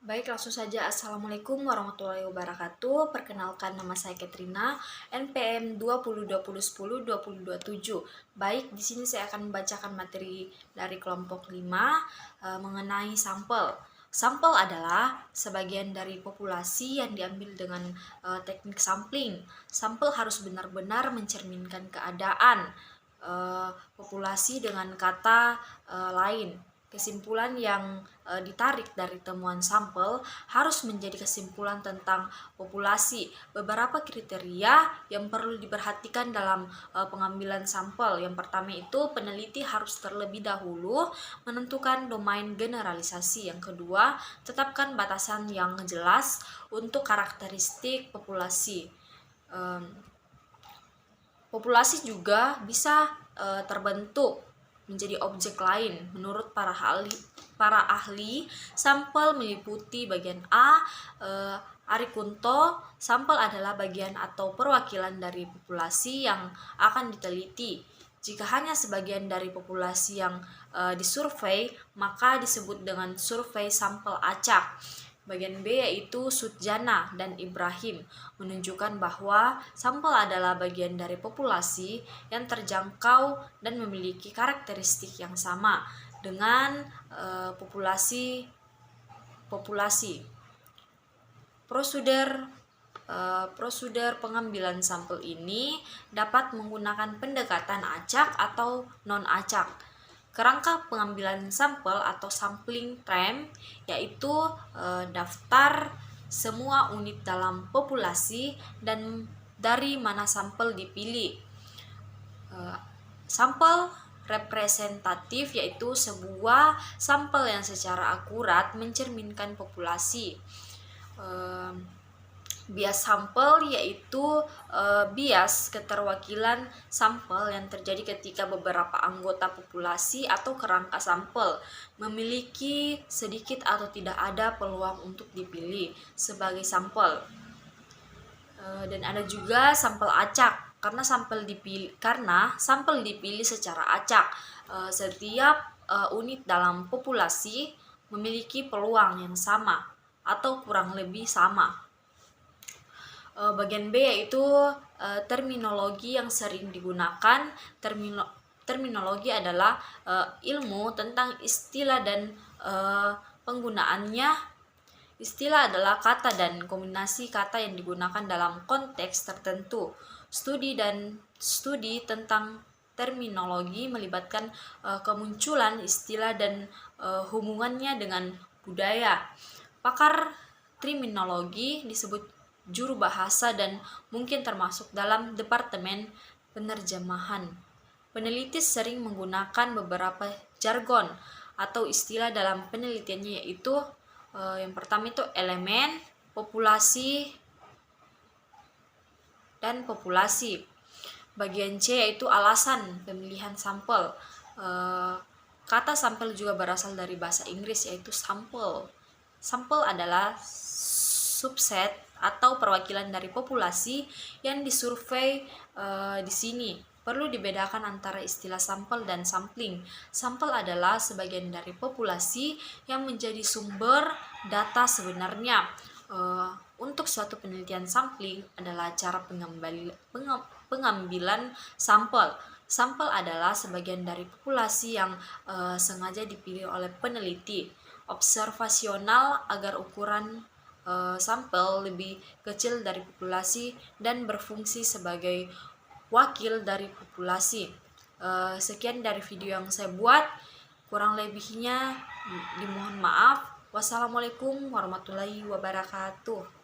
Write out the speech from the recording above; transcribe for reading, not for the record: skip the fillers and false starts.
Baik, langsung saja. Assalamualaikum warahmatullahi wabarakatuh. Perkenalkan, nama saya Katrina, NPM 2020102027. Baik, di sini saya akan membacakan materi dari kelompok 5 mengenai sampel. Sampel adalah sebagian dari populasi yang diambil dengan teknik sampling. Sampel harus benar-benar mencerminkan keadaan populasi dengan kata lain. Kesimpulan yang ditarik dari temuan sampel harus menjadi kesimpulan tentang populasi. Beberapa kriteria yang perlu diperhatikan dalam pengambilan sampel. Yang pertama itu, peneliti harus terlebih dahulu menentukan domain generalisasi. Yang kedua, tetapkan batasan yang jelas untuk karakteristik populasi. Populasi juga bisa terbentuk menjadi objek lain. Menurut para ahli, sampel meliputi bagian A. Ari Kunto, sampel adalah bagian atau perwakilan dari populasi yang akan diteliti. Jika hanya sebagian dari populasi yang disurvei, maka disebut dengan survei sampel acak. Bagian B yaitu Sutjana dan Ibrahim menunjukkan bahwa sampel adalah bagian dari populasi yang terjangkau dan memiliki karakteristik yang sama dengan populasi. Prosedur pengambilan sampel ini dapat menggunakan pendekatan acak atau non-acak. Kerangka pengambilan sampel atau sampling trend yaitu daftar semua unit dalam populasi dan dari mana sampel dipilih. Sampel representatif yaitu sebuah sampel yang secara akurat mencerminkan populasi. Bias sampel yaitu bias keterwakilan sampel yang terjadi ketika beberapa anggota populasi atau kerangka sampel memiliki sedikit atau tidak ada peluang untuk dipilih sebagai sampel. Dan ada juga sampel acak karena sampel dipilih secara acak. Setiap unit dalam populasi memiliki peluang yang sama atau kurang lebih sama. Bagian B yaitu terminologi yang sering digunakan. Terminologi adalah ilmu tentang istilah dan penggunaannya. Istilah adalah kata dan kombinasi kata yang digunakan dalam konteks tertentu. Studi tentang terminologi melibatkan kemunculan istilah dan hubungannya dengan budaya. Pakar terminologi disebut juru bahasa dan mungkin termasuk dalam departemen penerjemahan. Peneliti sering menggunakan beberapa jargon atau istilah dalam penelitiannya, yaitu yang pertama itu elemen, populasi, dan populasi. Bagian C yaitu alasan pemilihan sampel. Kata sampel juga berasal dari bahasa Inggris yaitu sample. Sampel adalah subset atau perwakilan dari populasi yang disurvei di sini. Perlu dibedakan antara istilah sampel dan sampling. Sampel adalah sebagian dari populasi yang menjadi sumber data sebenarnya. Untuk suatu penelitian sampling adalah cara pengambilan sampel. Sampel adalah sebagian dari populasi yang sengaja dipilih oleh peneliti. Observasional agar ukuran sampel lebih kecil dari populasi dan berfungsi sebagai wakil dari populasi. Sekian dari video yang saya buat, kurang lebihnya dimohon maaf. Wassalamualaikum warahmatullahi wabarakatuh.